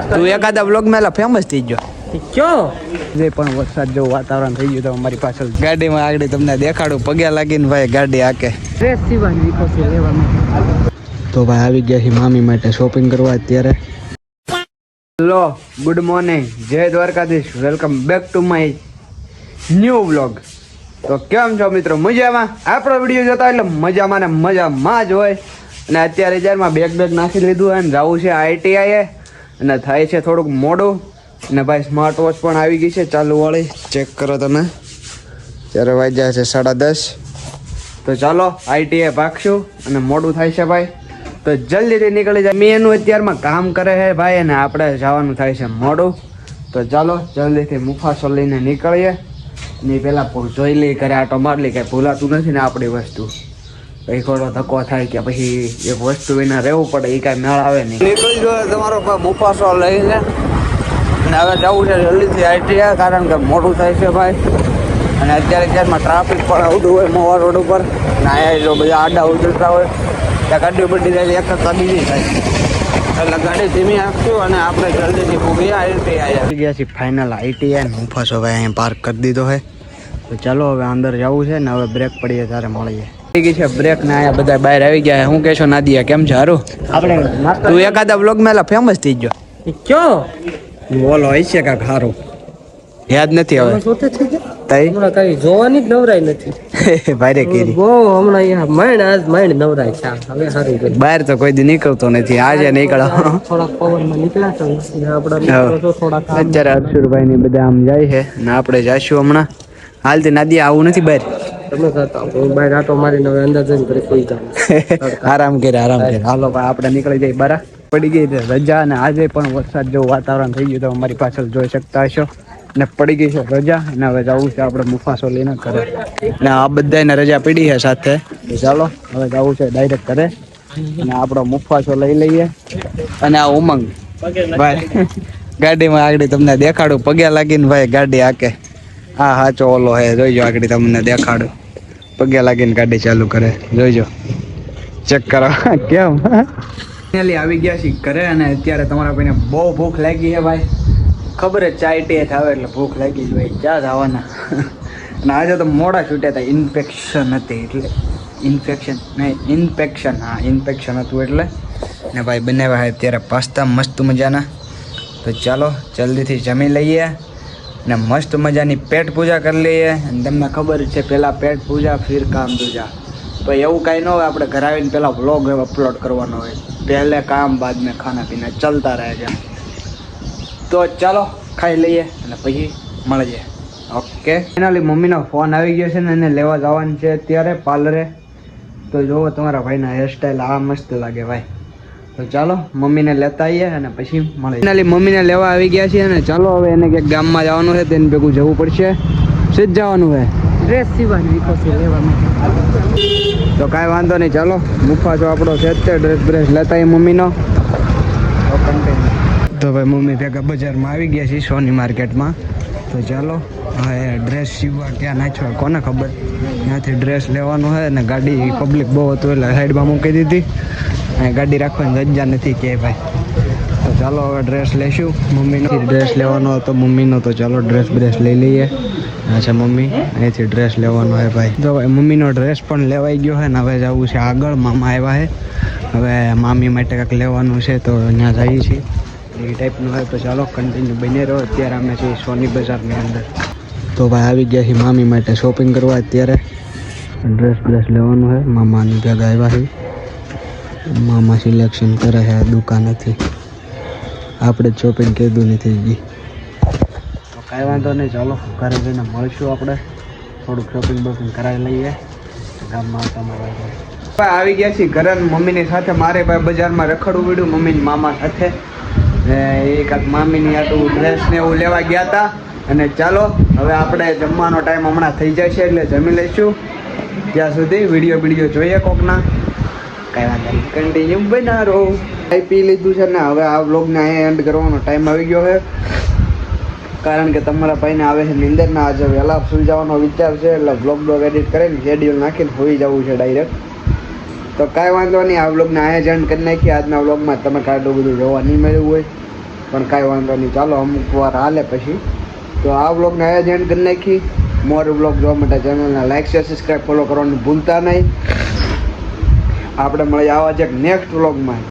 તું એકાદા બ્લોગ મેલા ફેમસ થઈ ગયો ક્યો જે પણ વરસાદ જેવું વાતાવરણ થઈ ગયું તો અમારી પાછળ ગાડીમાં આગળ તમને દેખાડું પગે લાગીને ભાઈ ગાડી આકે ડ્રેસ સીવાની વિકોસી લેવામાં. તો ભાઈ આવી ગયા છે મામી માટે શોપિંગ કરવા અત્યારે. હેલો ગુડ મોર્નિંગ જય Dwarkadhish welcome back to my new vlog. તો કેમ છો મિત્રો મજામાં? આપણો વિડીયો જોતા એટલે મજામાં ને મજામાં જ હોય. અને અત્યારે જારમાં બેગ નાખી લીધું અને જવું છે આઈટીઆઈએ અને થાય છે થોડુંક મોડું. અને ભાઈ સ્માર્ટ વોચ પણ આવી ગઈ છે ચાલુ વાળી, ચેક કરો તમે. ત્યારે વાગ્યા છે 10:30. તો ચાલો આઈટીઆઈ ભાગશું અને મોડું થાય છે ભાઈ, તો જલ્દીથી નીકળી જાય. મેં એનું અત્યારમાં કામ કરે છે ભાઈ અને આપણે જવાનું થાય છે મોડું. તો ચાલો જલ્દીથી મુફાસો લઈને નીકળીએ. ને પહેલાં જોઈ લઈ ઘરે આટો મારી લઈ, કાંઈ ભૂલાતું નથી ને આપણી વસ્તુ. પછી થોડો ધક્કો થાય કે પછી એક વસ્તુ વિના રહેવું પડે, એ કાંઈ મેળ આવે નહીં. નીકળી જોઈએ તમારો મુફાસો લઈને. અને હવે જવું છે જલ્દીથી આઈટીઆઈ, કારણ કે મોડું થાય છે ભાઈ. અને અત્યારે ક્યારમાં ટ્રાફિક પણ આવતું હોય મોવા રોડ ઉપર, અને અહીંયા જો બધા આડા ઉતરતા હોય ત્યાં ગાડી બધી જાય એક કદી નહીં થાય. એટલે ગાડી ધીમી આપશું અને આપણે જલ્દીથી પૂગીએ આઈટીઆઈ. આવી ગયા છીએ ફાઇનલ આઈટીઆઈ. મુફાસો ભાઈ અહીંયા પાર્ક કરી દીધો છે. તો ચાલો હવે અંદર જવું છે ને હવે બ્રેક પડીએ ત્યારે મળીએ. થઈ ગઈ છે બ્રેક ને અહીંયા બધા બહાર આવી ગયા. શું કહેશો નાદિયા, કેમ છે? હારું? આપણે તું એકાદા બ્લોગ મેલા ફેમસ થઈ ગયો ક્યો બોલો હોય છે કાંક સારું યાદ નથી હવે હમણાં કઈ જોવાની જ નવરાય નથી ભાઈ કીધી બહુ હમણાં અહીંયા માઇન્ડ નવરાય છે. હવે સારું કર્યું. બહાર તો કોઈ દી નીકળતો નથી, આજે નીકળો. થોડાક પવનમાં નીકળ્યા તો આપડા થોડાક અત્યારે હર્ષુરભાઈ ની બધા આમ જાય છે ને આપણે જઈશું હમણાં. હાલતી નાદિયા આવું નથી બહાર. તમે કરતા હું બહાર આટો મારીને હવે અંદર જઈને ઘરે કોઈ જાઉં. આરામ કરે. હાલો ભાઈ આપણે નીકળી જઈએ બરા. પડી ગઈ રજા અને આજે પણ વરસાદ જેવું વાતાવરણ થઈ ગયું તો અમારી પાછળ જોઈ શકતા હશો. ને પડી ગઈ છે રજા અને હવે જવું છે આપણે મુફાસો લઈને ઘરે. ને આ બધાને રજા પડી છે સાથે. ચાલો હવે જવું છે ડાયરેક્ટ ઘરે અને આપણો મુફાસો લઈ લઈએ. અને આ ઉમંગ ભાઈ ગાડીમાં આગળ તમને દેખાડું પગે લાગીને ભાઈ ગાડી આકે. હા સાચો ઓલો હે, જોઈજો આગળ તમને દેખાડું. પગે લાગીને ગાડી ચાલુ કરે, જોઈજો, ચેક કરો કેમ. ફાઇનલી આવી ગયા છીએ ઘરે અને અત્યારે તમારા ભાઈને બહુ ભૂખ લાગી છે ભાઈ. ખબર જ ચાય ટેથ આવે એટલે ભૂખ લાગી જ ભાઈ, ક્યાં જવાના. અને આજે તો મોડા છૂટ્યા હતા, ઇન્ફેક્શન હતી એટલે ઇન્ફેક્શન હતું એટલે. ને ભાઈ બનાવ્યા છે અત્યારે પાસ્તા મસ્ત મજાના. તો ચાલો જલ્દીથી જમી લઈએ ને મસ્ત મજાની પેટ પૂજા કરી લઈએ. અને તમને ખબર છે પહેલાં પેટ પૂજા ફિર કામ દૂજા. તો એવું કાંઈ ન હોય, આપણે ઘરે આવીને પહેલાં વ્લોગ અપલોડ કરવાનો હોય. પહેલે કામ બાદ મેં ખાના પીના ચલતા રહે છે. તો ચાલો ખાઈ લઈએ અને પછી મળીએ. ઓકે ફાઇનલી મમ્મીનો ફોન આવી ગયો છે ને એને લેવા જવાનું છે અત્યારે પાર્લરે. તો જુઓ તમારા ભાઈના હેરસ્ટાઈલ આ મસ્ત લાગે ભાઈ. તો ચાલો મમ્મીને લેતા આવીએ અને પછી મળીએ. ફાઇનલી મમ્મીને લેવા આવી ગયા છીએ અને ચાલો હવે એને ક્યાંક ગામમાં જવાનું છે, તેને ભેગું જવું પડશે. સીધ જવાનું છે ડ્રેસ સીવાની વિકોસી લેવામાં. તો કાંઈ વાંધો નહીં, ચાલો મુફાસો આપણો છે તે ડ્રેસ લેતા આવીએ મમ્મીનો. તો ભાઈ મમ્મી ભેગા બજારમાં આવી ગયા છીએ સોની માર્કેટમાં. તો ચાલો હવે ડ્રેસ સીવવા ક્યાં નાખવા કોને ખબર. ત્યાંથી ડ્રેસ લેવાનો હોય અને ગાડી પબ્લિક બહુ હતું એટલે સાઈડમાં મૂકી દીધી. અને ગાડી રાખવાની જગ્યા નથી કે ભાઈ. તો ચાલો હવે ડ્રેસ લઈશું. મમ્મીનો ડ્રેસ લેવાનો હતો મમ્મીનો, તો ચાલો ડ્રેસ લઈ લઈએ. હા છે મમ્મી, અહીંથી ડ્રેસ લેવાનો હોય ભાઈ. તો ભાઈ મમ્મીનો ડ્રેસ પણ લેવાઈ ગયો છે ને હવે જવું છે આગળ. મામા આવ્યા છે, હવે મામી માટે કંઈક લેવાનું છે તો ત્યાં જઈએ છીએ. એ ટાઈપનું હોય તો ચાલો કન્ટિન્યુ બની રહો. અત્યારે અમે છીએ સોની બજારની અંદર. તો ભાઈ આવી ગયા છીએ મામી માટે શોપિંગ કરવા. અત્યારે ડ્રેસ લેવાનું હોય. મામાની ભેગા આવ્યા છે. મામા સિલેક્શન કરે છે દુકાનેથી. આપણે જ શોપિંગ કીધું નથી ગઈ. તો કાંઈ વાંધો નહીં, ચાલો ઘરે જઈને મળશું. આપણે થોડુંક શોપિંગ કરાવી લઈએ ગામમાં. તમારા આવી ગયા છીએ ઘરે મમ્મીની સાથે. મારે ભાઈ બજારમાં રખડવું પડ્યું મમ્મીની મામા સાથે. એક મામીની આટલું ડ્રેસ ને એવું લેવા ગયા હતા. અને ચાલો હવે આપણે જમવાનો ટાઈમ હમણાં થઈ જાય છે એટલે જમી લઈશું. ત્યાં સુધી વિડીયો જોઈએ કોકના. કાંઈ વાંધો નહીં, કન્ટિન્યુ બના રહો. ખાઈ પી લીધું છે ને હવે આ વ્લોગને અહીંયા એન્ડ કરવાનો ટાઈમ આવી ગયો છે. કારણ કે તમારા ભાઈને આવે છે નિંદરના. આજે વહેલા સુઈ જવાનો વિચાર છે એટલે વ્લોગ એડિટ કરીને શેડ્યુલ નાખીને હોઈ જવું છે ડાયરેક્ટ. તો કાંઈ વાંધો નહીં, આ વ્લોગને અહીંયા જ એન્ડ કરી નાખીએ. આજના વ્લોગમાં તમે કાંઈ બધું જોવા નહીં મળ્યું હોય પણ કાંઈ વાંધો નહીં, ચાલો અમુક વાર હાલે પછી. તો આ વ્લોગને આયા જ એન્ડ કરી નાખી. મોર વ્લોગ જોવા માટે ચેનલને લાઈક શેર સબસ્ક્રાઈબ ફોલો કરવાનું ભૂલતા નહીં. આપણે મળીએ આવા જ એક નેક્સ્ટ વ્લોગમાં.